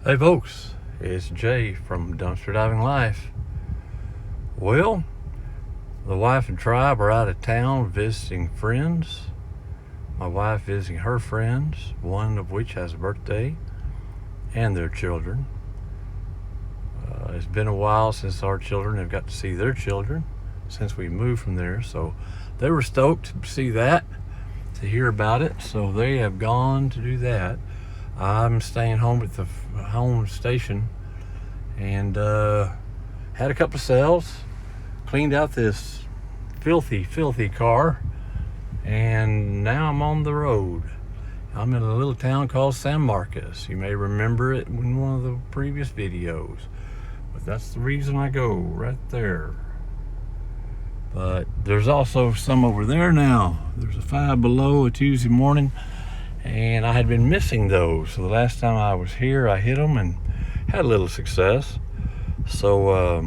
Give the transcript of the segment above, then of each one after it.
Hey folks, it's Jay from Dumpster Diving Life. Well, the wife and tribe are out of town visiting friends. My wife visiting her friends, one of which has a birthday, and their children. It's been a while since our children have got to see their children since we moved from there, so they were stoked to see that, to hear about it, so they have gone to do that. I'm staying home at the home station and had a couple of sales, cleaned out this filthy car, and now I'm on the road. I'm in a little town called San Marcos. You may remember it in one of the previous videos, but that's the reason I go right there. But there's also some over there now. There's a Five Below a Tuesday morning, and I had been missing those. So the last time I was here, I hit them and had a little success. So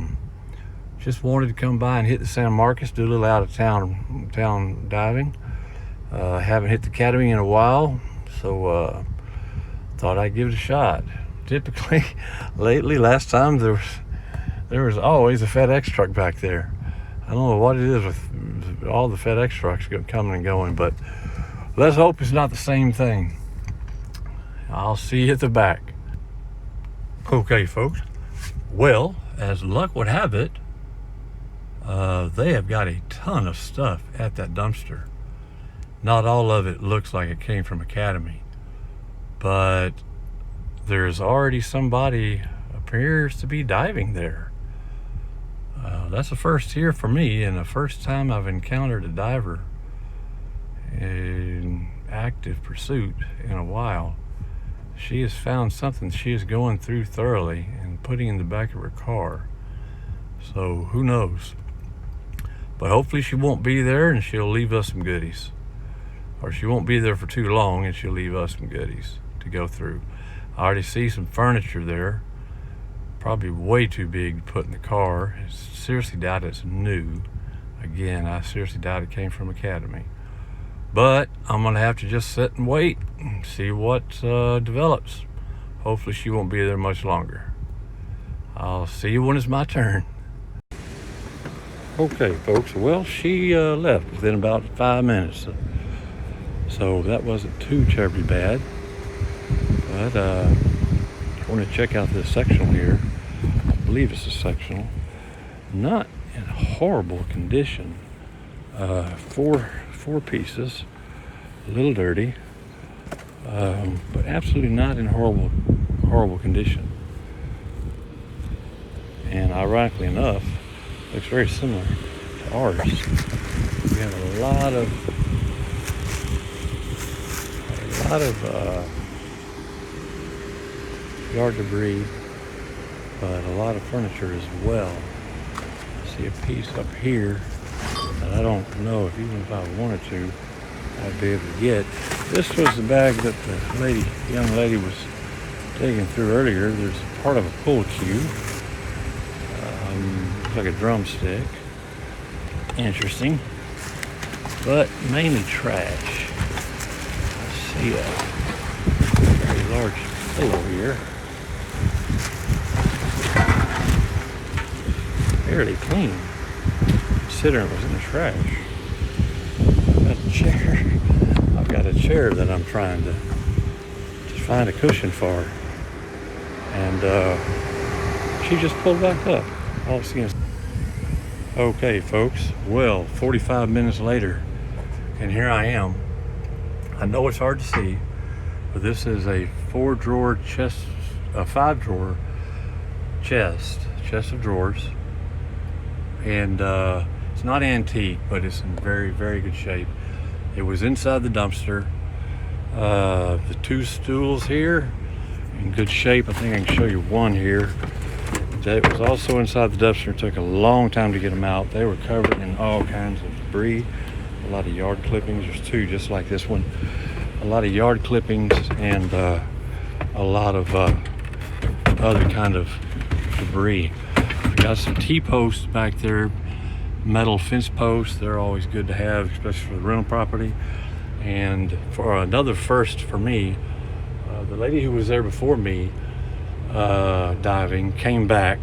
just wanted to come by and hit the San Marcos, do a little out of town diving. Haven't hit the Academy in a while, so thought I'd give it a shot. Typically, lately, last time there was always a FedEx truck back there. I don't know what it is with all the FedEx trucks coming and going, but let's hope it's not the same thing. I'll see you at the back. Okay, folks. Well, as luck would have it, they have got a ton of stuff at that dumpster. Not all of it looks like it came from Academy, but there's already somebody appears to be diving there. That's the first here for me, and the first time I've encountered a diver in active pursuit in a while. She has found something she is going through thoroughly and putting in the back of her car. So who knows? But hopefully she won't be there and she'll leave us some goodies. Or she won't be there for too long and she'll leave us some goodies to go through. I already see some furniture there. Probably way too big to put in the car. I seriously doubt it's new. Again, I seriously doubt it came from Academy. But I'm going to have to just sit and wait and see what develops. Hopefully she won't be there much longer. I'll see you when it's my turn. Okay, folks. Well, she left within about 5 minutes. So that wasn't too terribly bad. But I want to check out this sectional here. I believe it's a sectional. Not in horrible condition. Four pieces, a little dirty, but absolutely not in horrible condition. And ironically enough, looks very similar to ours. We have a lot of yard debris, but a lot of furniture as well. I see a piece up here that I don't know if even if I wanted to, I'd be able to get. This was the bag that the young lady was digging through earlier. There's part of a pull cue. Looks like a drumstick. Interesting. But mainly trash. I see a very large pillow here. Fairly clean, considering it was in the trash. I've got a chair that I'm trying to just find a cushion for, and she just pulled back up. All seems okay, folks. Well, 45 minutes later, and here I am. I know it's hard to see, but this is a 4-drawer chest, a 5-drawer chest of drawers. And it's not antique, but it's in very, very good shape. It was inside the dumpster. The 2 stools here in good shape. I think I can show you one here. That was also inside the dumpster. It took a long time to get them out. They were covered in all kinds of debris. A lot of yard clippings. There's 2 just like this one. A lot of yard clippings and a lot of other kind of debris. Got some T-posts back there, metal fence posts. They're always good to have, especially for the rental property. And for another first for me, the lady who was there before me diving came back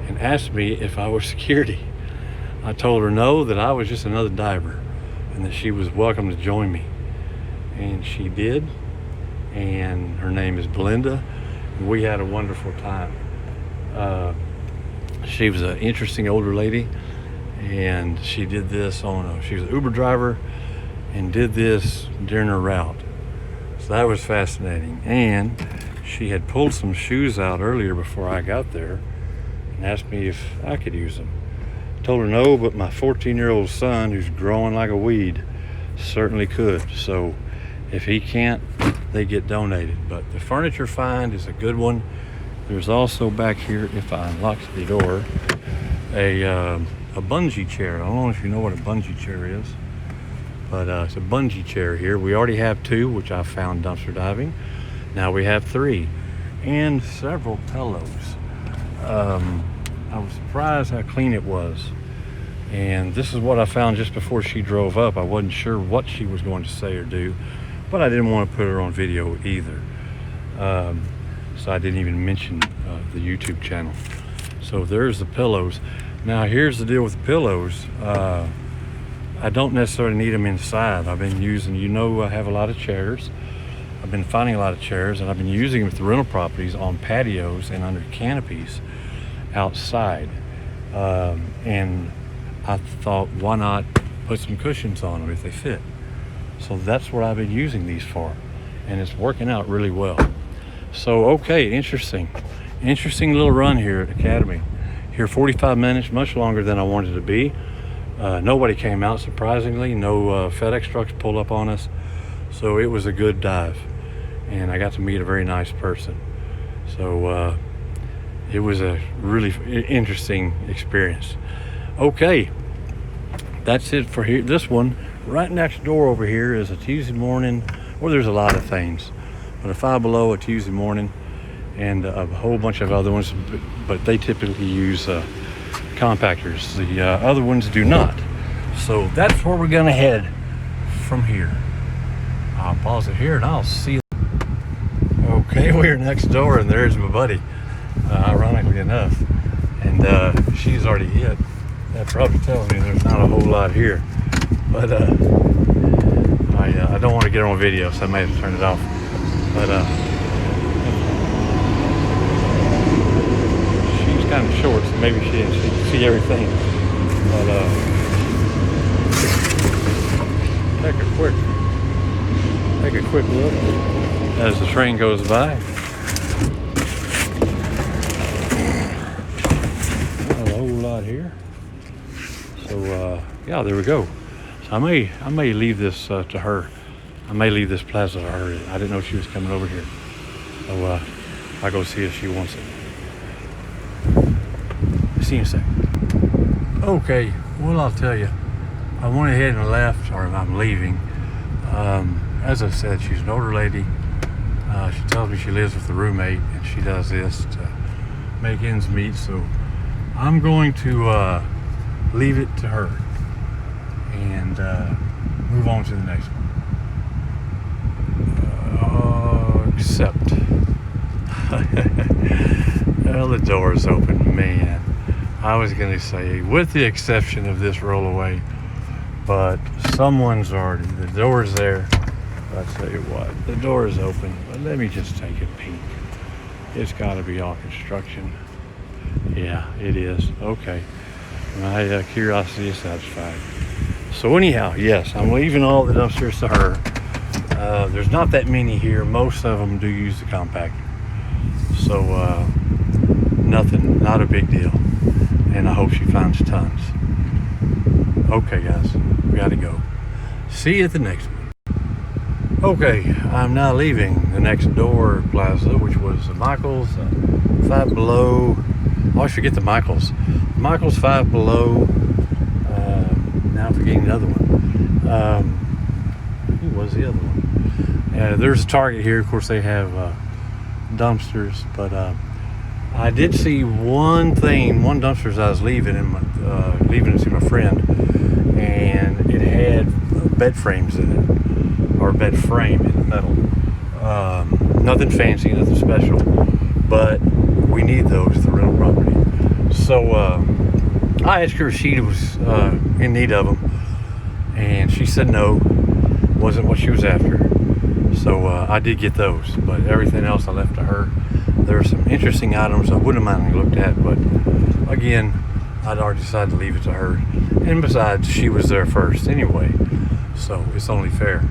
and asked me if I was security. I told her no, that I was just another diver and that she was welcome to join me. And she did. And her name is Belinda. And we had a wonderful time. She was an interesting older lady, and she did this she was an Uber driver and did this during her route. So that was fascinating. And she had pulled some shoes out earlier before I got there and asked me if I could use them. I told her no, but my 14-year-old son, who's growing like a weed, certainly could. So if he can't, they get donated. But the furniture find is a good one. There's also back here, if I unlock the door, a bungee chair. I don't know if you know what a bungee chair is, but it's a bungee chair here. We already have 2, which I found dumpster diving. Now we have 3, and several pillows. I was surprised how clean it was. And this is what I found just before she drove up. I wasn't sure what she was going to say or do, but I didn't want to put her on video either. So I didn't even mention the YouTube channel. So there's the pillows. Now here's the deal with the pillows. I don't necessarily need them inside. I've been using, I have a lot of chairs. I've been finding a lot of chairs, and I've been using them with the rental properties on patios and under canopies outside. And I thought, why not put some cushions on them if they fit? So that's what I've been using these for, and it's working out really well. So, okay, interesting little run here at Academy. Here 45 minutes, much longer than I wanted to be. Nobody came out, surprisingly. No FedEx trucks pulled up on us. So it was a good dive. And I got to meet a very nice person. So it was a really interesting experience. Okay, that's it for here. This one, right next door over here, is a Tuesday morning. Well, there's a lot of things. But a Five Below, a Tuesday morning, and a whole bunch of other ones, but they typically use compactors. The other ones do not. So that's where we're gonna head from here. I'll pause it here and I'll see you. Okay, we're next door, and there's my buddy, ironically enough. And she's already hit. That probably tells me there's not a whole lot here. But I don't want to get her on video, so I may have to turn it off. But she's kind of short, so maybe she can see everything. But take a quick look as the train goes by. Not a whole lot here. So yeah, there we go. So I may leave this to her. I may leave this plaza to her. I didn't know she was coming over here. So I'll go see if she wants it. See you in a second. Okay, well, I'll tell you. I went ahead and left, or I'm leaving. As I said, she's an older lady. She tells me she lives with a roommate, and she does this to make ends meet. So I'm going to leave it to her and move on to the next one. Except, well, the door is open, man. I was going to say, with the exception of this rollaway, but someone's already, the door's there. I'll tell you what, the door is open, but let me just take a peek. It's got to be all construction. Yeah, it is. Okay. My curiosity is satisfied. So anyhow, yes, I'm leaving all the dumpsters to her. There's not that many here. Most of them do use the compactor. So nothing, not a big deal. And I hope she finds tons. Okay, guys, we got to go. See you at the next one. Okay, I'm now leaving the next door plaza, which was Michael's, Five Below. I always forget the Michael's. Michael's, Five Below. Now I'm forgetting the other one. Who was the other one? There's a Target here. Of course, they have dumpsters, but I did see one dumpster as I was leaving, and leaving to see my friend, and it had bed frames in it, or bed frame in the metal. Nothing fancy, nothing special, but we need those, the rental property. So I asked her if she was in need of them, and she said no, wasn't what she was after. So I did get those, but everything else I left to her. There are some interesting items I wouldn't mind having looked at, but again, I'd already decided to leave it to her. And besides, she was there first anyway, so it's only fair.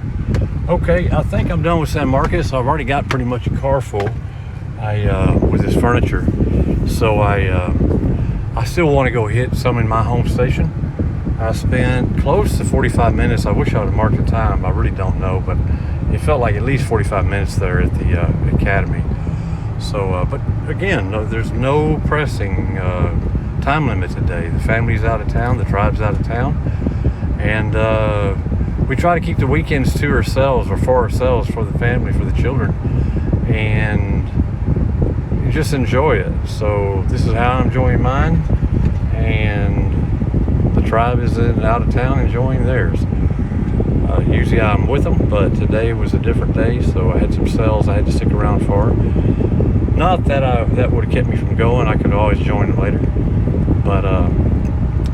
Okay, I think I'm done with San Marcos. I've already got pretty much a car full with this furniture. So I still want to go hit some in my home station. I spent close to 45 minutes. I wish I would have marked the time. I really don't know, but it felt like at least 45 minutes there at the academy. So, but again, there's no pressing time limit today. The family's out of town, the tribe's out of town, and we try to keep the weekends to ourselves, or for ourselves, for the family, for the children, and just enjoy it. So this is how I'm enjoying mine, and the tribe is out of town enjoying theirs. Usually I'm with them, but today was a different day, so I had some sales I had to stick around for. Not that that would have kept me from going. I could always join them later, but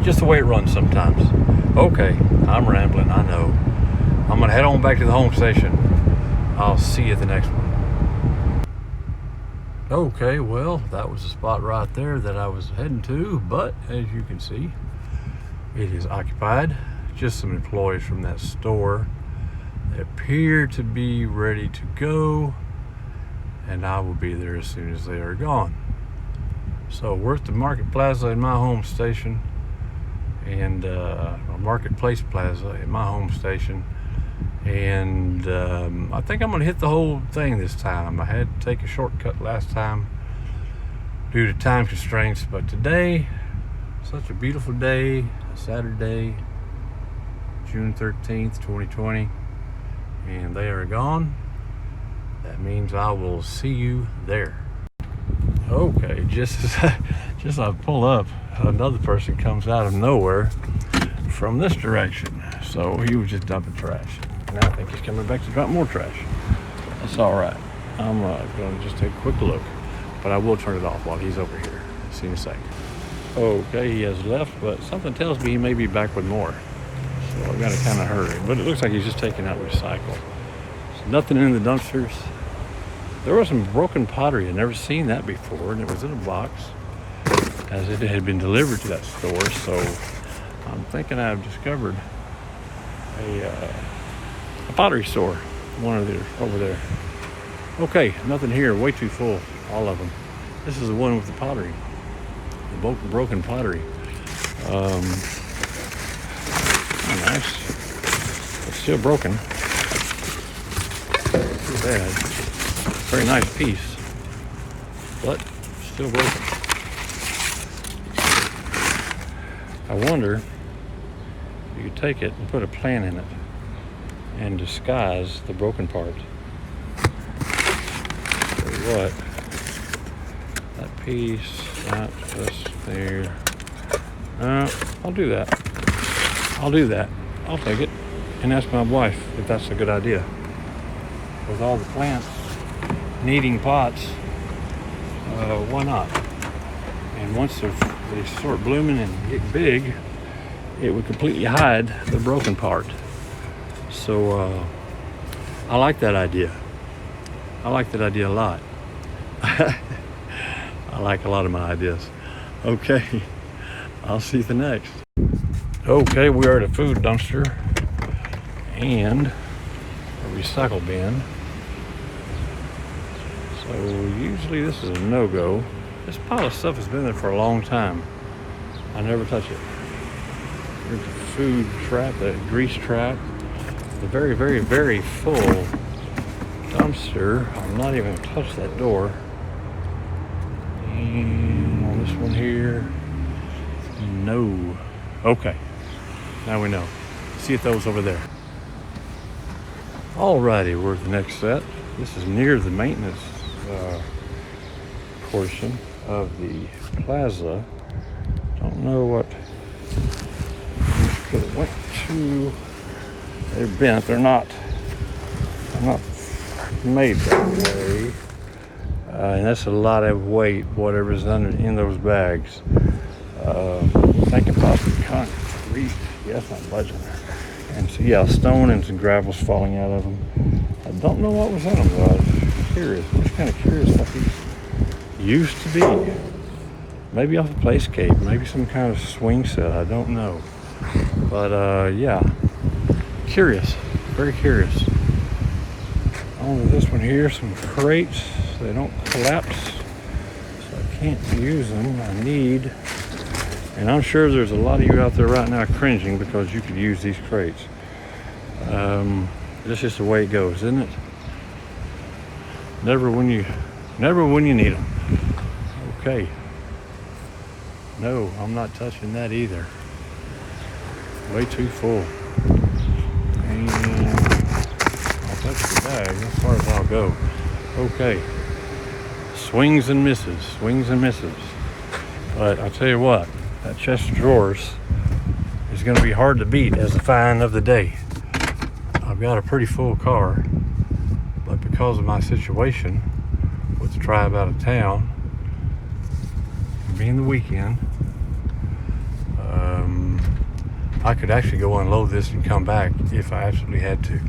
just the way it runs sometimes. Okay, I'm rambling, I know. I'm gonna head on back to the home station. I'll see you at the next one. Okay, well, that was the spot right there that I was heading to, but as you can see, it is occupied. Just some employees from that store. They appear to be ready to go, and I will be there as soon as they are gone. So we're at the Market Plaza in my home station, and Marketplace Plaza in my home station, and I think I'm gonna hit the whole thing this time. I had to take a shortcut last time due to time constraints, but today, such a beautiful day, Saturday, June 13th, 2020, and they are gone. That means I will see you there. Okay, just as I pull up, another person comes out of nowhere from this direction. So he was just dumping trash. And I think he's coming back to dump more trash. That's all right. I'm going to just take a quick look, but I will turn it off while he's over here. See you in a second. Okay, he has left, but something tells me he may be back with more. So I've got to kind of hurry. But it looks like he's just taking out recycle. There's nothing in the dumpsters. There was some broken pottery. I'd never seen that before, and it was in a box as it had been delivered to that store. So I'm thinking I've discovered a pottery store, one of these over there. Okay, nothing here. Way too full, all of them. This is the one with the pottery, the broken pottery. Nice, but still broken. Too bad. Very nice piece, but still broken. I wonder if you could take it and put a plant in it and disguise the broken part. So what? That piece, this there. I'll do that. I'll take it and ask my wife if that's a good idea. With all the plants needing pots, why not? And once they start blooming and get big, it would completely hide the broken part. So I like that idea. I like that idea a lot. I like a lot of my ideas. Okay, I'll see you the next. Okay, we are at a food dumpster and a recycle bin. So usually this is a no-go. This pile of stuff has been there for a long time. I never touch it. There's a food trap, the grease trap. The very, very, very full dumpster. I'm not even gonna touch that door. And on this one here, no. Okay, now we know. See if those over there. Alrighty, we're at the next set. This is near the maintenance portion of the plaza. Don't know what it went to. They're bent. They're not made that way. And that's a lot of weight, whatever's in those bags. Thinking possibly concrete. Yeah, it's not budging. And so, yeah, stone and some gravel's falling out of them. I don't know what was in them, though. I was curious. I'm just kind of curious what these used to be. Maybe off a playscape, maybe some kind of swing set. I don't know. But, yeah, curious. Very curious. On this one here, some crates. They don't collapse, so I can't use them. I need, and I'm sure there's a lot of you out there right now cringing because you could use these crates. That's just the way it goes, isn't it? Never when you need them. Okay. No, I'm not touching that either. Way too full. And I'll touch the bag as far as I'll go. Okay. Swings and misses. But I'll tell you what, that chest of drawers is going to be hard to beat as the find of the day. I've got a pretty full car, but because of my situation with the tribe out of town, being the weekend, I could actually go unload this and come back if I absolutely had to.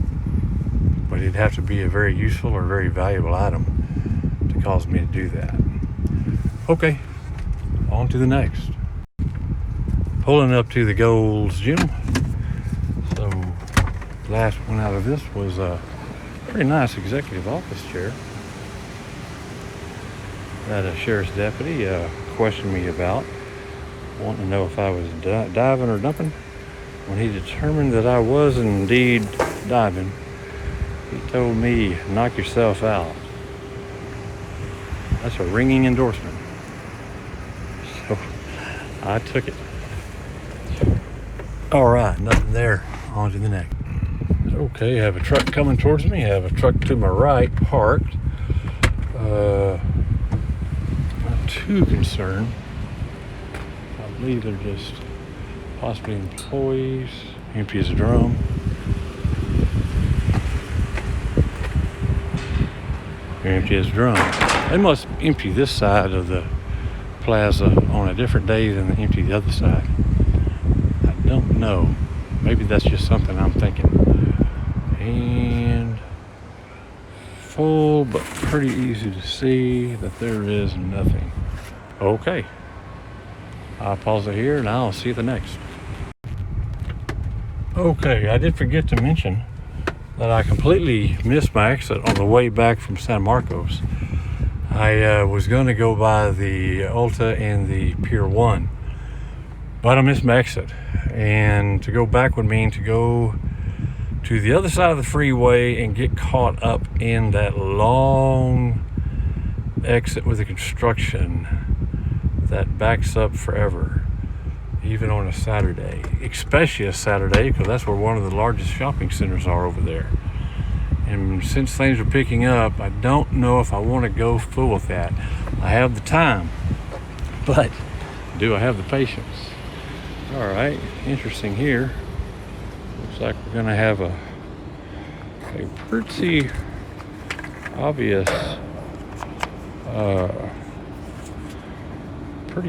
But it'd have to be a very useful or very valuable item to cause me to do that. Okay, on to the next. Pulling up to the Gold's Gym. So, last one out of this was a pretty nice executive office chair that a sheriff's deputy questioned me about, wanting to know if I was diving or dumping. When he determined that I was indeed diving, he told me, knock yourself out. That's a ringing endorsement. So I took it. All right, nothing there. On to the next. Okay, I have a truck coming towards me. I have a truck to my right parked. Not too concerned. I believe they're just possibly employees. Empty as a drum. Empty as a drum. They must empty this side of the plaza on a different day than they empty the other side. I don't know. Maybe that's just something I'm thinking. And full, but pretty easy to see that there is nothing. Okay. I'll pause it here and I'll see the next. Okay, I did forget to mention that I completely missed my exit on the way back from San Marcos. I was going to go by the Ulta and the Pier 1, but I missed my exit. And to go back would mean to go to the other side of the freeway and get caught up in that long exit with the construction that backs up forever, even on a Saturday, especially a Saturday, because that's where one of the largest shopping centers are over there. And since things are picking up, I don't know if I want to go full with that. I have the time, but do I have the patience? All right, interesting here. Looks like we're gonna have a pretty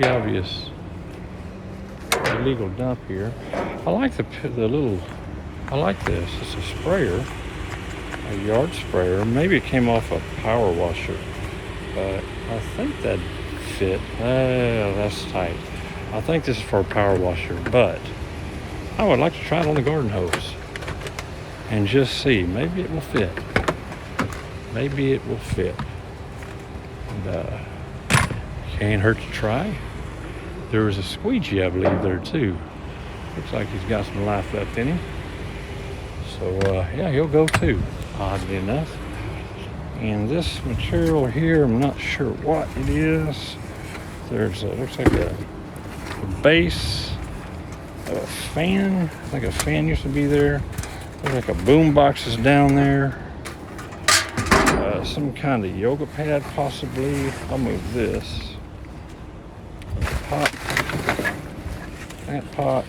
obvious illegal dump here. I like the little, I like this. It's a sprayer, a yard sprayer. Maybe it came off a power washer, but I think that fit. That's tight. I think this is for a power washer, but I would like to try it on the garden hose and just see. Maybe it will fit. Maybe it will fit. And, can't hurt to try. There was a squeegee, I believe, there too. Looks like he's got some life left in him. So, yeah, he'll go too, oddly enough. And this material here, I'm not sure what it is. There's, looks like a base of a fan. I think a fan used to be there. Looks like a boom box is down there. Some kind of yoga pad, possibly. I'll move this. Pot. Plant pot.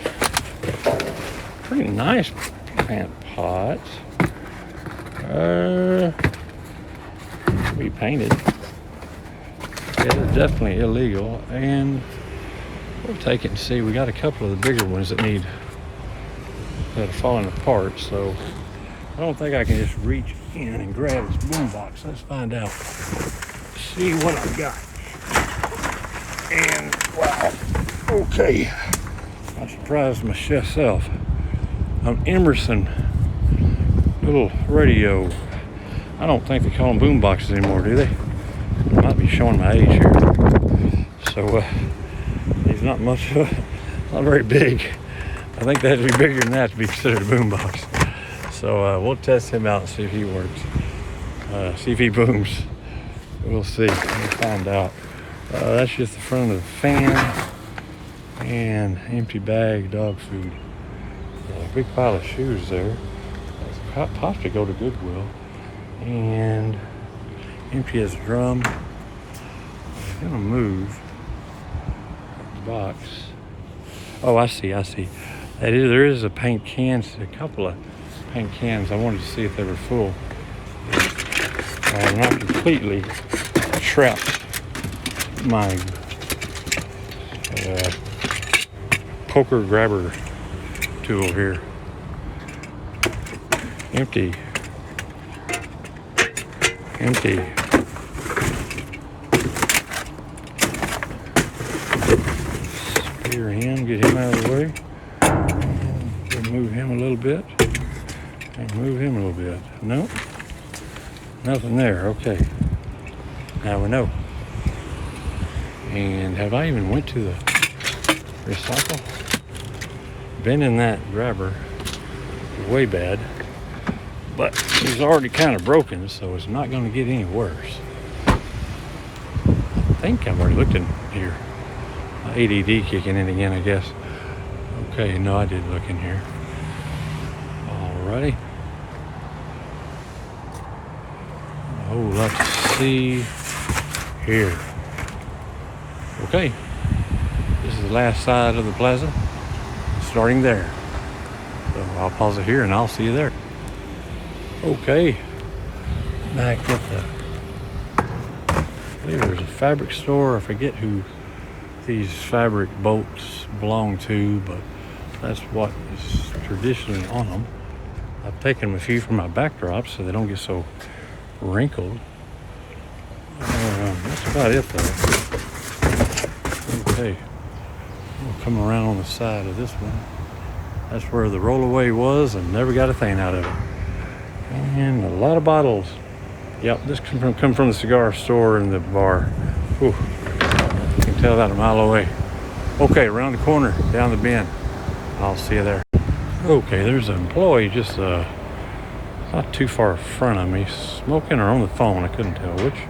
Pretty nice plant pot. Be painted. It is definitely illegal, and we'll take it and see. We got a couple of the bigger ones that are falling apart, so I don't think I can just reach in and grab this boombox. Let's find out. See what I've got. And wow, okay. I surprised myself. An Emerson little radio. I don't think they call them boomboxes anymore, do they? I might be showing my age here. So he's not much, not very big. I think they have to be bigger than that to be considered a boombox. So we'll test him out and see if he works. See if he booms. We'll see. We'll find out. That's just the front of the fan and empty bag, dog food. A big pile of shoes there. Possibly go to Goodwill. And empty as a drum. I'm gonna move the box. Oh, I see. There is a paint can, a couple of paint cans. I wanted to see if they were full. Not completely trapped my poker grabber tool here. Empty. Spear him, get him out of the way. And move him a little bit. And move him a little bit. Nope. Nothing there. Okay. Now we know. And have I even went to the recycle? Been in that grabber way bad. But it's already kind of broken, so it's not going to get any worse. I think I've already looked in here. My ADD kicking in again, I guess. Okay, no, I did look in here. Alrighty. A whole lot to see here. Okay. This is the last side of the plaza. Starting there. So I'll pause it here and I'll see you there. Okay, back at I believe there's a fabric store. I forget who these fabric bolts belong to, but that's what is traditionally on them. I've taken a few from my backdrops so they don't get so wrinkled. That's about it though. Okay, we'll come around on the side of this one. That's where the rollaway was and never got a thing out of it. And a lot of bottles. Yep, this come from the cigar store in the bar. Whew. You can tell that a mile away. Okay, around the corner, down the bend. I'll see you there. Okay, there's an employee just not too far in front of me, smoking or on the phone. I couldn't tell which.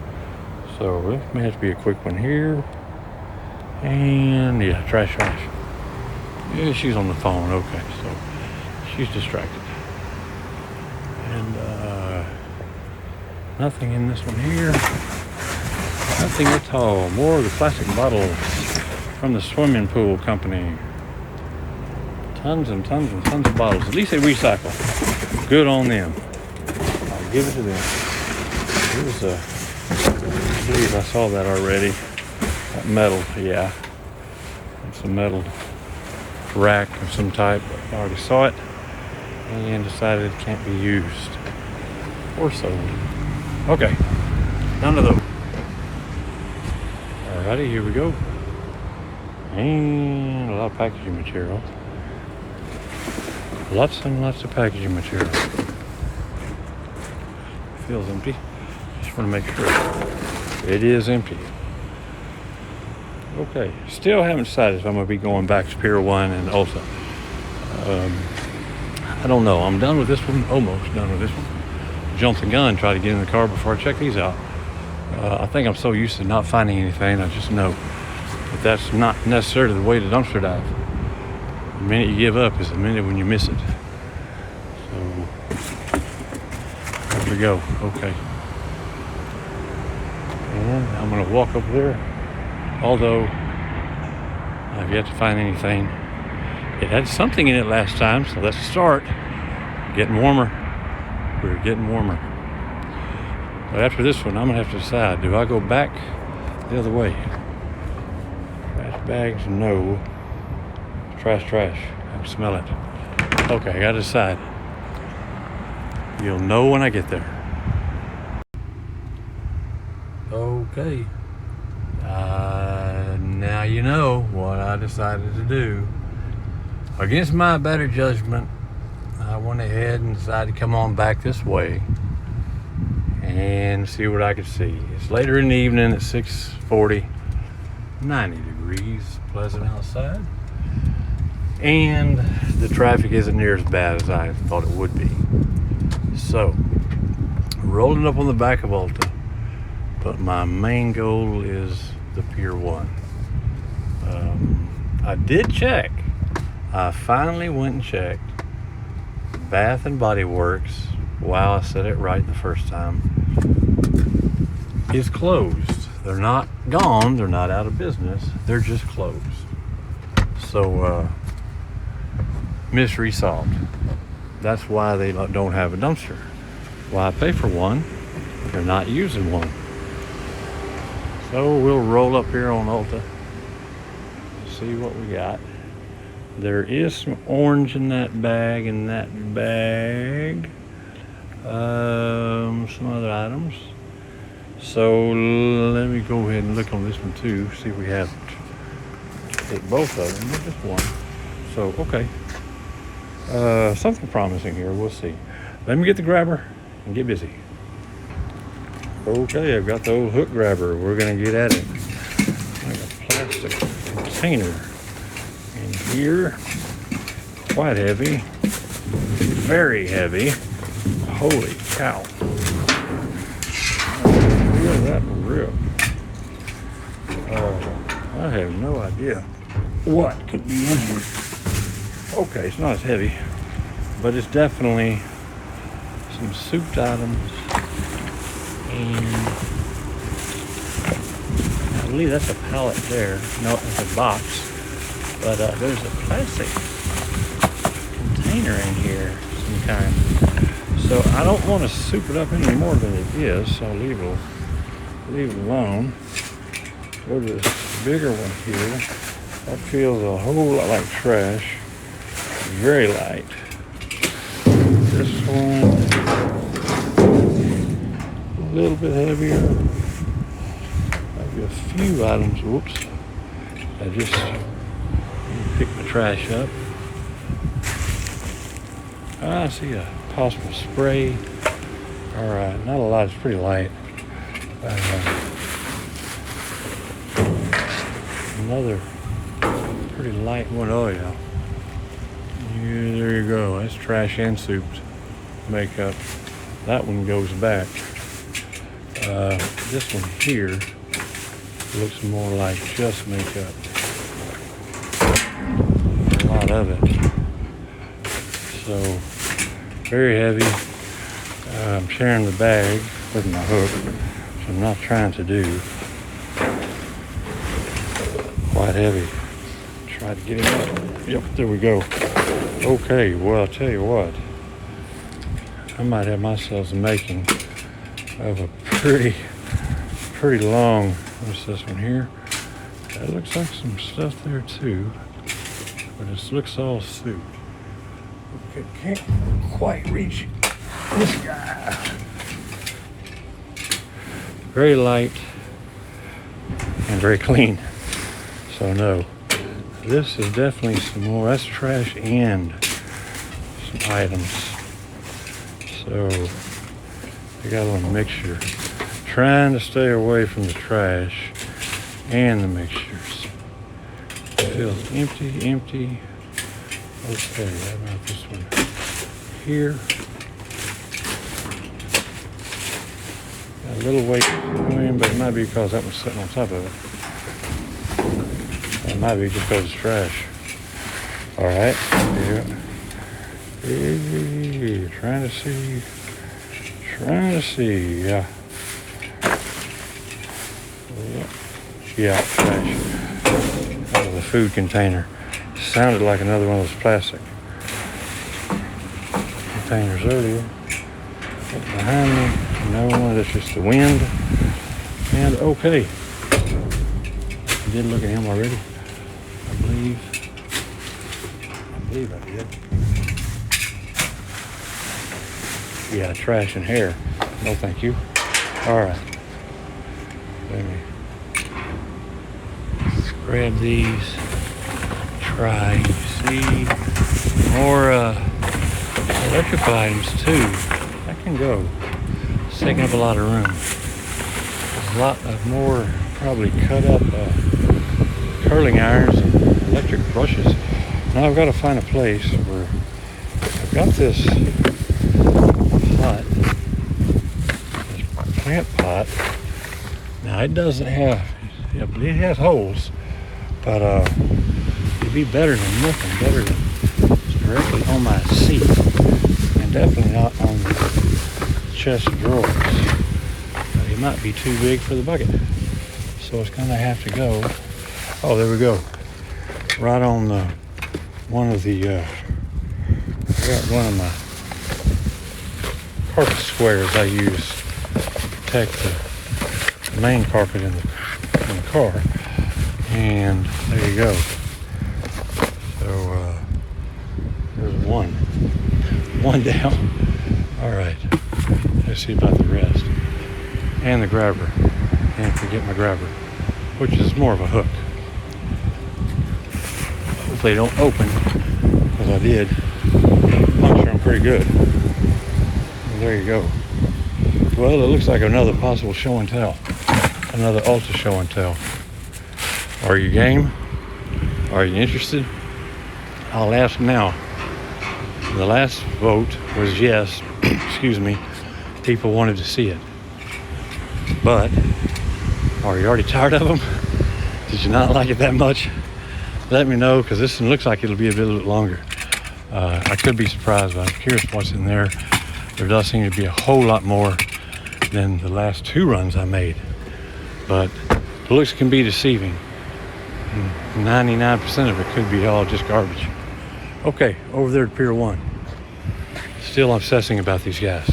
So it may have to be a quick one here. And yeah, trash. Yeah, she's on the phone. Okay, so she's distracted. And nothing in this one here. Nothing at all. More of the plastic bottles from the swimming pool company. Tons and tons and tons of bottles. At least they recycle. Good on them. I'll give it to them. Here's I believe I saw that already. That metal, yeah. It's a metal rack of some type. I already saw it and decided it can't be used or sold. Okay, none of those. Alrighty, here we go. And a lot of packaging material. Lots and lots of packaging material. Feels empty. Just want to make sure it is empty. Okay, still haven't decided if I'm going to be going back to Pier 1 and Ulta. I don't know. I'm done with this one. Almost done with this one. Jumped the gun, tried to get in the car before I check these out. I think I'm so used to not finding anything, I just know that that's not necessarily the way to dumpster dive. The minute you give up is the minute when you miss it. So, there we go. Okay. And I'm going to walk over there. Although, I've yet to find anything. It had something in it last time, so that's a start. Getting warmer. We're getting warmer. But after this one, I'm going to have to decide, do I go back the other way. Trash bags, no. Trash. I can smell it. Okay, I gotta decide. You'll know when I get there. Okay. Now you know what I decided to do. Against my better judgment, I went ahead and decided to come on back this way and see what I could see. It's later in the evening at 6:40, 90 degrees, pleasant outside. And the traffic isn't near as bad as I thought it would be. So, rolling up on the back of Ulta, but my main goal is the Pier 1. I did check. I finally went and checked. Bath and Body Works, wow, I said it right the first time, is closed. They're not gone, they're not out of business, they're just closed. So, mystery solved. That's why they don't have a dumpster. Why pay for one? They're not using one. So we'll roll up here on Ulta, see what we got. There is some orange in that bag, some other items. So let me go ahead and look on this one too, see if we have take both of them, or just one. So, okay. Something promising here, we'll see. Let me get the grabber and get busy. Okay, I've got the old hook grabber. We're gonna get at it. Like a plastic container in here. Quite heavy, very heavy. Holy cow. Feel that rip. I have no idea what could be in here. Okay, it's not as heavy, but it's definitely some souped items, and I believe that's a pallet there. No, it's a box, but there's a plastic container in here, some kind. So I don't want to soup it up any more than it is, so I'll leave it alone. Go to this bigger one here. That feels a whole lot like trash. Very light. This one a little bit heavier. Maybe a few items. Whoops. I just picked the trash up. I see a possible spray. Alright, not a lot, it's pretty light. Another pretty light one. Oh yeah. Yeah, there you go. That's trash and souped makeup. That one goes back. This one here looks more like just makeup. A lot of it. So, very heavy. I'm sharing the bag with my hook, which I'm not trying to do. Quite heavy. Try to get it up. Yep, there we go. Okay, well, I'll tell you what. I might have myself the making of a pretty long, what's this one here? That looks like some stuff there too, but it looks all souped. Okay, can't quite reach this guy. Very light and very clean. So no, this is definitely some more. That's trash and some items. So I got a little mixture. Trying to stay away from the trash and the mixtures. It feels empty. Okay, how about this one here? Got a little weight in, but it might be because that one's sitting on top of it. It might be just because it's trash. All right, yeah. Hey, trying to see, yeah. Yeah, trash. That was a food container. Sounded like another one of those plastic containers earlier. Behind me, no, that's just the wind. And okay, did look at him already. I believe I did. Yeah, trash and hair. No, thank you. All right. Let me grab these. Try. You see more electrical items too. That can go. It's taking up a lot of room. There's a lot of more probably cut up curling irons and electric brushes. Now I've got to find a place where I've got this pot, this plant pot. Now it doesn't have, it has holes, but it'd be better than nothing, better than it's directly on my seat, and definitely not on the chest of drawers. It might be too big for the bucket, so it's gonna have to go. Oh, there we go. Right on the one of my carpet squares I use to protect the main carpet in the car. And there you go. So there's one down. All right. Let's see about the rest. And the grabber. Can't forget my grabber, which is more of a hook. Hopefully they don't open, because I did puncture them pretty good. And there you go. Well, it looks like another possible show and tell. Another Ulta show and tell. Are you game? Are you interested? I'll ask now. The last vote was yes. Excuse me. People wanted to see it. But are you already tired of them? Did you not like it that much? Let me know, because this one looks like it'll be a little bit longer. I could be surprised, but I'm curious what's in there. There does seem to be a whole lot more than the last 2 runs I made. But the looks can be deceiving. 99% of it could be all just garbage. Okay, over there at Pier 1. Still obsessing about these guys.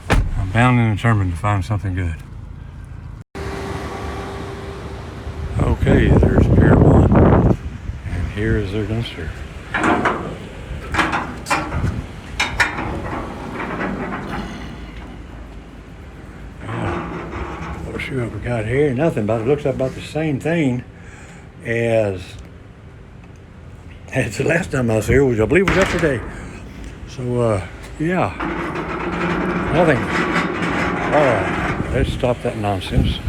I'm bound and determined to find something good. Okay, there's Pier 1. And here is their dumpster. Let's see what we got here. Nothing, but it looks about the same thing as the last time I was here, which I believe was yesterday. So, yeah. Nothing. All right, let's stop that nonsense.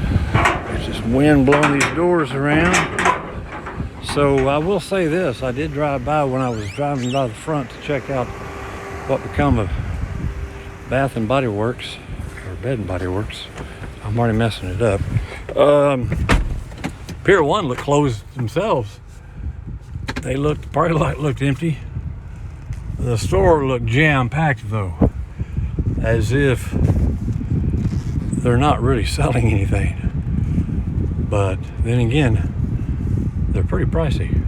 It's just wind blowing these doors around. So I will say this, I did drive by when I was driving by the front to check out what become of Bath and Body Works, or Bed and Body Works. I'm already messing it up. Pier 1 looked closed themselves. They looked empty. The store looked jam-packed though, as if they're not really selling anything. But then again, they're pretty pricey.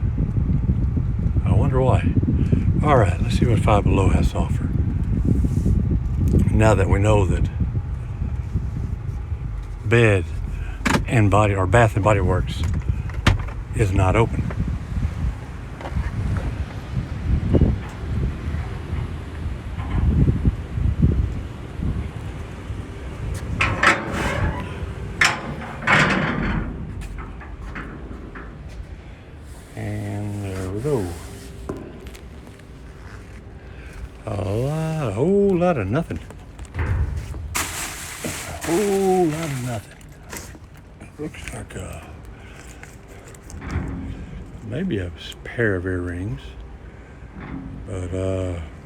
I wonder why. All right, let's see what Five Below has to offer. Now that we know that Bed and Body, or Bath and Body Works, is not open. And there we go. A whole lot of nothing. A whole lot of nothing. Looks like maybe a pair of earrings, but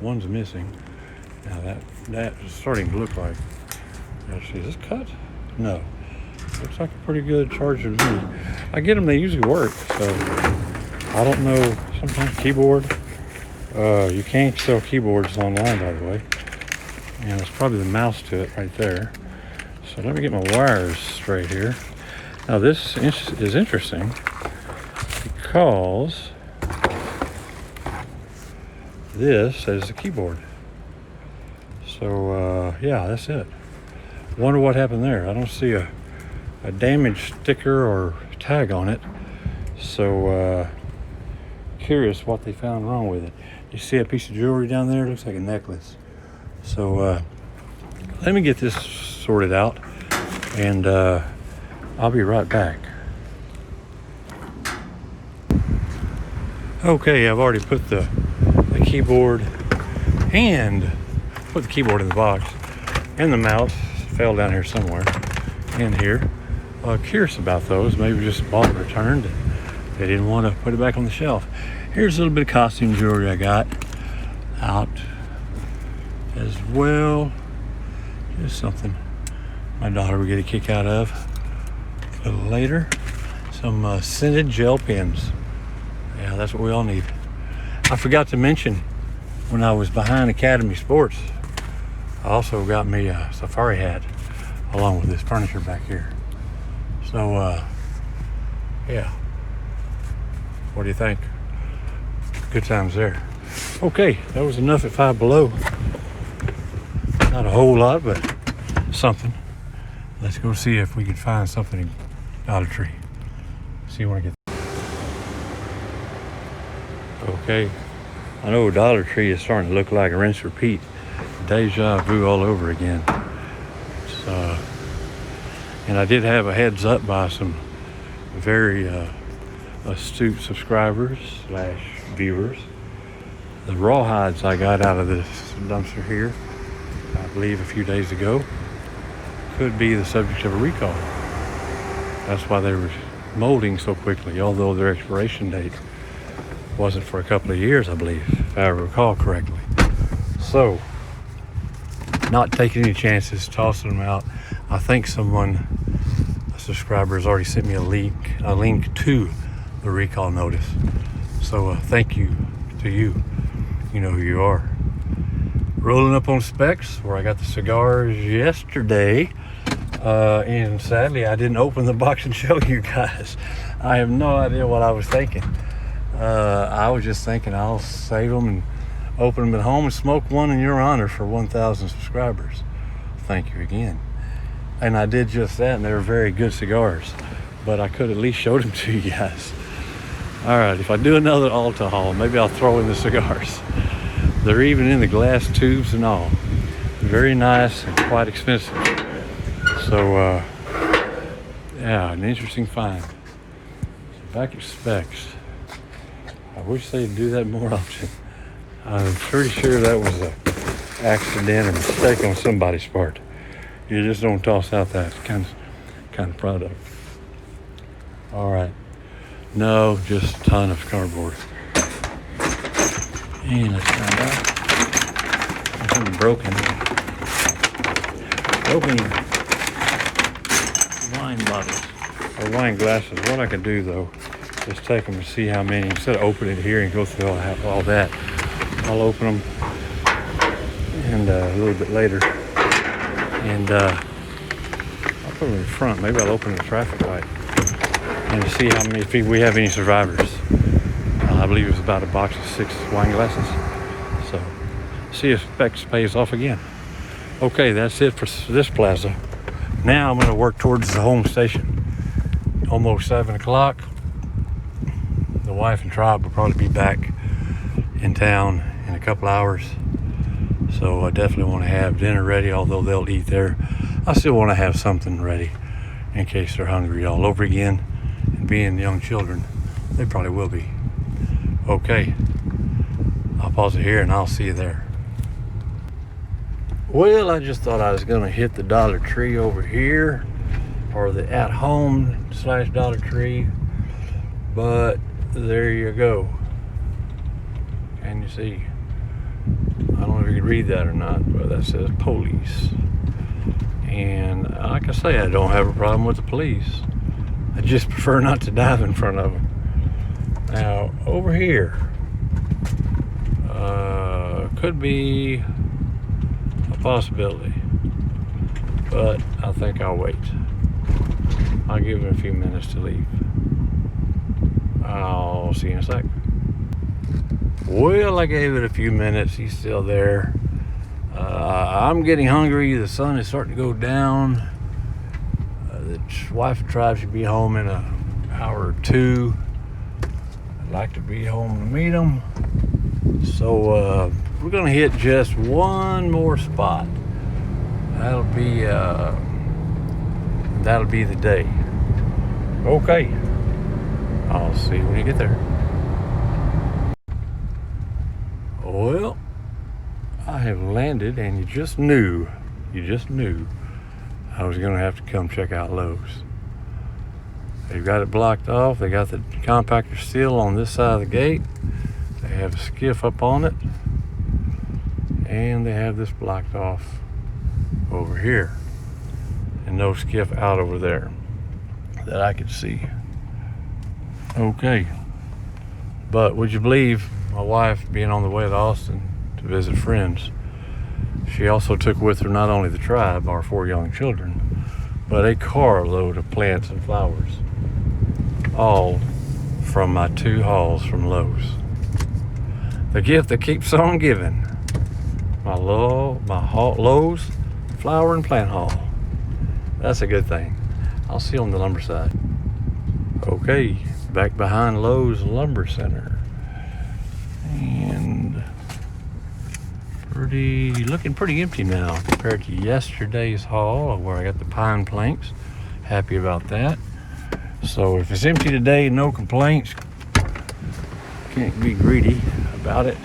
one's missing. Now that's starting to look like. Actually, is this cut? No. Looks like a pretty good charger to me. I get them; they usually work. So I don't know. Sometimes keyboard. You can't sell keyboards online, by the way. And it's probably the mouse to it right there. So let me get my wires straight here. Now this is interesting because this is the keyboard. So yeah, that's it. Wonder what happened there. I don't see a a damaged sticker or tag on it. So curious what they found wrong with it. You see a piece of jewelry down there? It looks like a necklace. So let me get this sorted out, and I'll be right back. Okay, I've already put the keyboard and put the keyboard in the box, and the mouse fell down here somewhere in here. Curious about those. Maybe just bought it returned and they didn't want to put it back on the shelf. Here's a little bit of costume jewelry I got out as well. Just something my daughter would get a kick out of a little later. Some scented gel pens. Yeah, that's what we all need. I forgot to mention, when I was behind Academy Sports, I also got me a safari hat along with this furniture back here. So, yeah. What do you think? Good times there. Okay, that was enough at Five Below. Not a whole lot, but something. Let's go see if we can find something in Dollar Tree. See where I get. Okay, I know Dollar Tree is starting to look like a rinse repeat. Deja vu all over again. And I did have a heads up by some very astute subscribers / viewers. The rawhides I got out of this dumpster here, I believe a few days ago, could be the subject of a recall. That's why they were molding so quickly, although their expiration date wasn't for a couple of years, I believe, if I recall correctly. So, not taking any chances, tossing them out. I think a subscriber has already sent me a link to the recall notice. So thank you to you. You know who you are. Rolling up on Specs, where I got the cigars yesterday. And sadly, I didn't open the box and show you guys. I have no idea what I was thinking. I was just thinking I'll save them and open them at home and smoke one in your honor for 1,000 subscribers. Thank you again. And I did just that, and they were very good cigars. But I could at least show them to you guys. All right, if I do another Ulta haul, maybe I'll throw in the cigars. They're even in the glass tubes and all. Very nice and quite expensive. So, yeah, an interesting find. Back at Specs. I wish they'd do that more often. I'm pretty sure that was an accident or mistake on somebody's part. You just don't toss out that kind of product. All right. No, just a ton of cardboard. And let's find out. Something broken wine bottles or wine glasses. What I could do though is take them and see how many, instead of opening it here and go through all that. I'll open them and a little bit later, and I'll put them in front. Maybe I'll open the traffic light and see how many, if we have any survivors. I believe it was about a box of 6 wine glasses. So, see if Specs pays off again. Okay, that's it for this plaza. Now I'm going to work towards the home station. Almost 7 o'clock. The wife and tribe will probably be back in town in a couple hours. So I definitely want to have dinner ready, although they'll eat there. I still want to have something ready in case they're hungry all over again. And being young children, they probably will be. Okay, I'll pause it here and I'll see you there. Well, I just thought I was going to hit the Dollar Tree over here, or the at-home / Dollar Tree, but there you go. Can you see? I don't know if you can read that or not, but that says police. And like I say, I don't have a problem with the police. I just prefer not to dive in front of them. Now, over here, could be a possibility, but I think I'll wait. I'll give him a few minutes to leave. I'll see you in a sec. Well, I gave it a few minutes. He's still there. I'm getting hungry. The sun is starting to go down. The Wife and tribe should be home in an hour or two. I'd like to be home to meet them. So we're gonna hit just one more spot. That'll be the day. Okay. I'll see you when you get there. Well, I have landed, and you just knew I was gonna have to come check out Lowe's. They've got it blocked off. They got the compactor seal on this side of the gate. They have a skiff up on it, and they have this blocked off over here, and no skiff out over there that I could see. Okay, but would you believe my wife being on the way to Austin to visit friends, she also took with her not only the tribe, our 4 young children, but a carload of plants and flowers, all from my 2 hauls from Lowe's. The gift that keeps on giving. My Lowe's flower and plant haul. That's a good thing. I'll see you on the lumber side. Okay, back behind Lowe's Lumber Center. And looking pretty empty now compared to yesterday's haul where I got the pine planks. Happy about that. So if it's empty today, no complaints. Can't be greedy about it.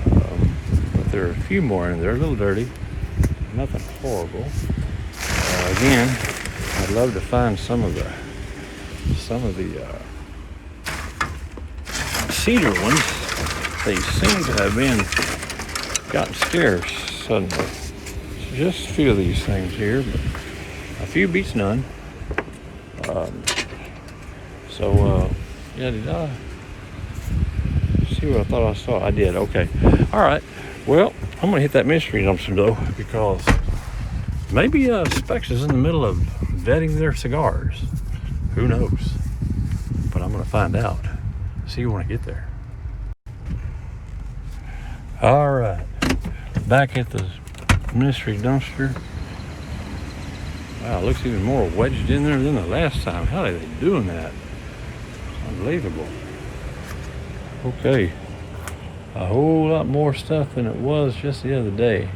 But there are a few more in there, a little dirty. Nothing horrible. Again, I'd love to find some of the cedar ones. They seem to have gotten scarce suddenly. Just a few of these things here, but a few beats none. Yeah, did I see what I thought I saw? I did. Okay. All right. Well, I'm gonna hit that mystery dumpster though, because maybe Specs is in the middle of vetting their cigars. Who knows? But I'm gonna find out. See you when I get there. All right, back at the mystery dumpster. Wow, it looks even more wedged in there than the last time. How are they doing that? Unbelievable. Okay, a whole lot more stuff than it was just the other day.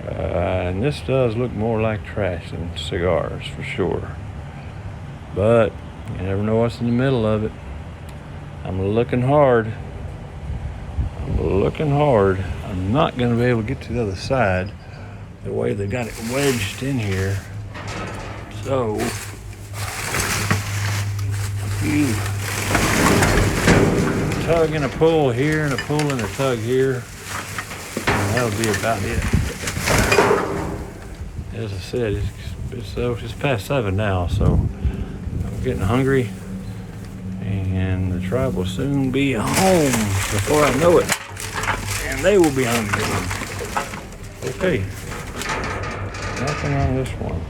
And this does look more like trash than cigars for sure. But you never know what's in the middle of it. I'm looking hard. I'm not going to be able to get to the other side the way they got it wedged in here. So, you tug and a pull here and a pull and a tug here. And that'll be about it. As I said, it's past 7 now, so I'm getting hungry. And the tribe will soon be home before I know it. And they will be hungry. Okay. Nothing on this one.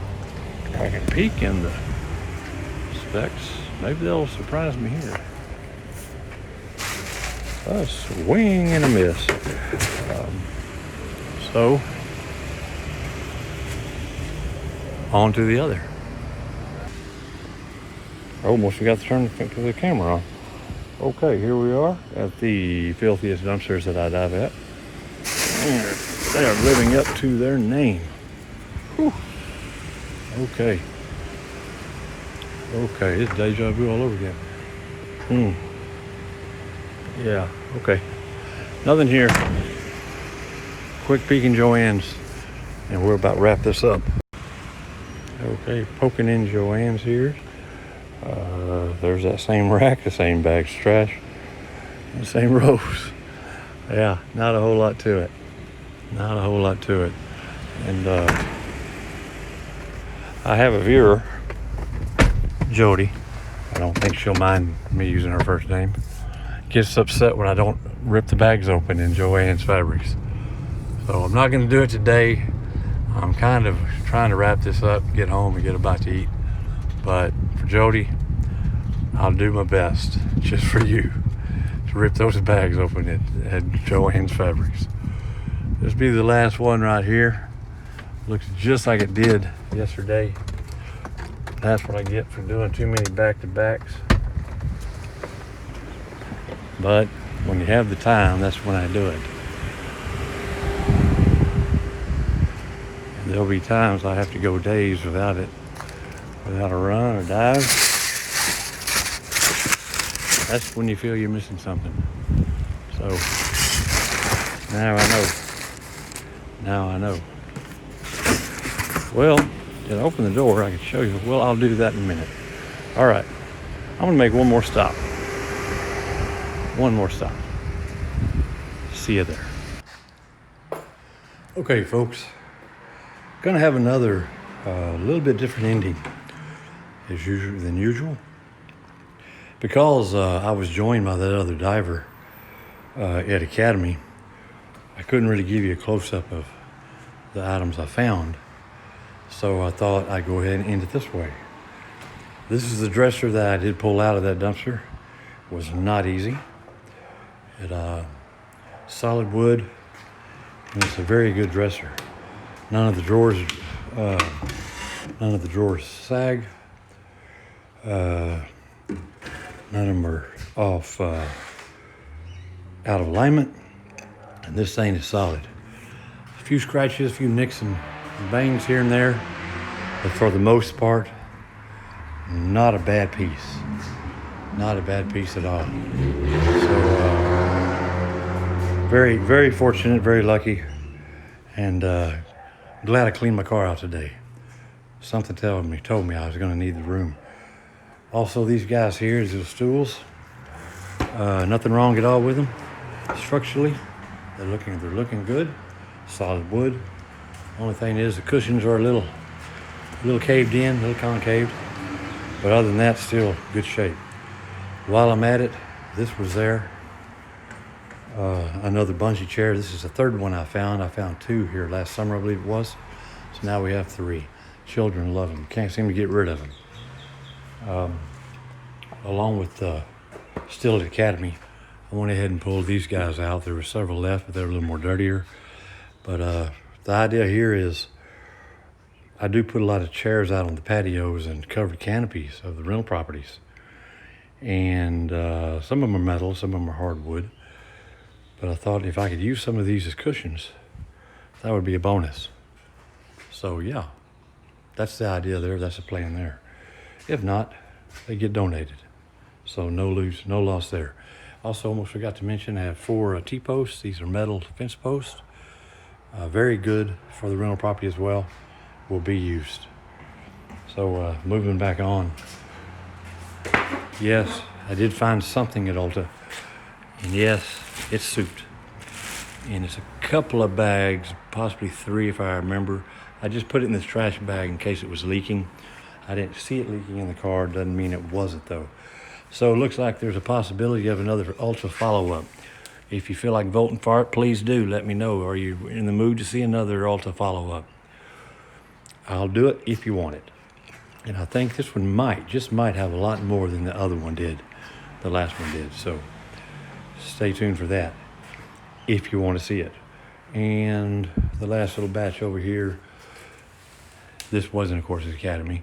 I can peek in the Specs. Maybe they'll surprise me here. A swing and a miss. So, on to the other. I almost forgot to turn the camera on. Okay, here we are at the filthiest dumpsters that I dive at. And they are living up to their name. Whew. Okay, it's deja vu all over again. Yeah, okay. Nothing here. Quick peek in Joann's, and we're about to wrap this up. Okay, poking in Joann's here. There's that same rack, the same bags of trash, the same rows. Yeah, not a whole lot to it. And I have a viewer, Jody. I don't think she'll mind me using her first name. Gets upset when I don't rip the bags open in Joann's Fabrics. So I'm not going to do it today. I'm kind of trying to wrap this up, get home and get a bite to eat. But for Jody, I'll do my best just for you to rip those bags open at Joann's Fabrics. This will be the last one right here. Looks just like it did yesterday. That's what I get for doing too many back-to-backs. But when you have the time, that's when I do it. And there'll be times I have to go days without it, without a run or dive. That's when you feel you're missing something. So now I know. Now I know. Well, to open the door, I can show you. Well, I'll do that in a minute. All right. I'm going to make one more stop. One more stop. See you there. Okay, folks. Going to have another little bit different ending than usual. Because I was joined by that other diver at Academy, I couldn't really give you a close-up of the items I found. So I thought I'd go ahead and end it this way. This is the dresser that I did pull out of that dumpster. It was not easy. It solid wood, and it's a very good dresser. None of the drawers sag. None of them are off out of alignment, and this thing is solid. A few scratches, a few nicks and bangs here and there, but for the most part, not a bad piece. Not a bad piece at all. So very, very fortunate, very lucky, and glad I cleaned my car out today. Something told me I was going to need the room. Also, these guys here, these stools, nothing wrong at all with them. Structurally, they're looking good. Solid wood. Only thing is the cushions are a little caved in, a little concaved. But other than that, still good shape. While I'm at it, this was there. Another bungee chair. This is the third one I found. I found two here last summer, I believe it was. So now we have three. Children love them. Can't seem to get rid of them. Along with still at Academy, I went ahead and pulled these guys out. There were several left, but they were a little more dirtier. But the idea here is I do put a lot of chairs out on the patios and covered canopies of the rental properties. And some of them are metal, some of them are hardwood. But I thought if I could use some of these as cushions, that would be a bonus. So yeah, that's the idea there. That's the plan there. If not, they get donated. So no loss there. Also, almost forgot to mention, I have 4 T-posts. These are metal fence posts. Very good for the rental property as well. Will be used. So moving back on. Yes, I did find something at Ulta. And yes, it's souped. And it's a couple of bags, possibly 3 if I remember. I just put it in this trash bag in case it was leaking. I didn't see it leaking in the car. Doesn't mean it wasn't though. So it looks like there's a possibility of another Ulta follow-up. If you feel like voting for it, please do let me know. Are you in the mood to see another Ulta follow-up? I'll do it if you want it. And I think this one might have a lot more than the other one did. The last one did. So stay tuned for that if you want to see it. And the last little batch over here, this wasn't, of course, the Academy.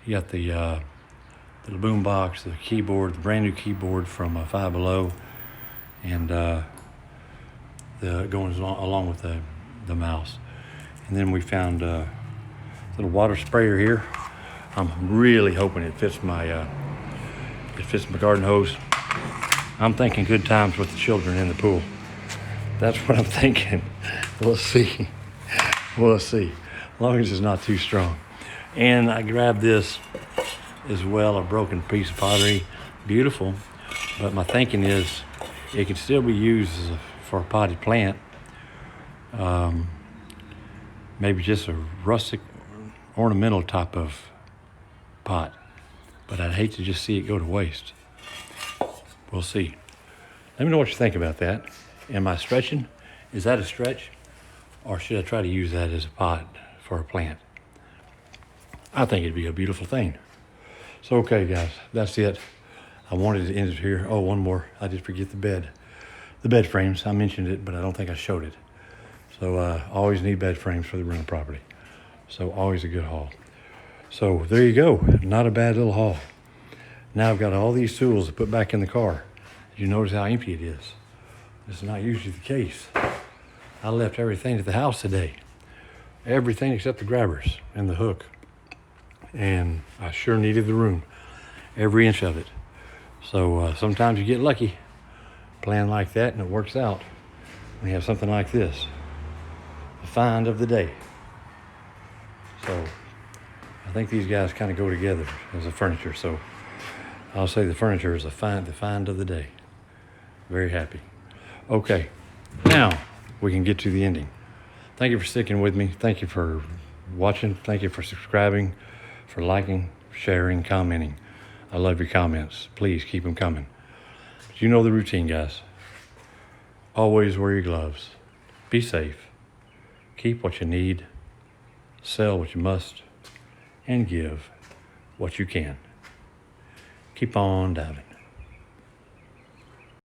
You got the boom box, the keyboard, the brand new keyboard from Five Below, and going along with the mouse. And then we found a little water sprayer here. I'm really hoping it fits my garden hose. I'm thinking good times with the children in the pool. That's what I'm thinking. We'll see. We'll see. As long as it's not too strong. And I grabbed this as well, a broken piece of pottery. Beautiful. But my thinking is it can still be used for a potted plant. Maybe just a rustic ornamental type of pot. But I'd hate to just see it go to waste. We'll see. Let me know what you think about that. Am I stretching? Is that a stretch? Or should I try to use that as a pot for a plant? I think it'd be a beautiful thing. So, okay, guys, that's it. I wanted to end it here. Oh, one more. I did forget the bed. The bed frames. I mentioned it, but I don't think I showed it. So, always need bed frames for the rental property. So, always a good haul. So there you go. Not a bad little haul. Now I've got all these tools to put back in the car. You notice how empty it is. This is not usually the case. I left everything at the house today. Everything except the grabbers and the hook. And I sure needed the room. Every inch of it. So sometimes you get lucky. Plan like that and it works out. We have something like this. The find of the day. So I think these guys kind of go together as a furniture. So I'll say the furniture is the find of the day. Very happy. Okay, now we can get to the ending. Thank you for sticking with me. Thank you for watching. Thank you for subscribing, for liking, sharing, commenting. I love your comments. Please keep them coming. But you know the routine, guys. Always wear your gloves. Be safe. Keep what you need. Sell what you must. And give what you can. Keep on diving.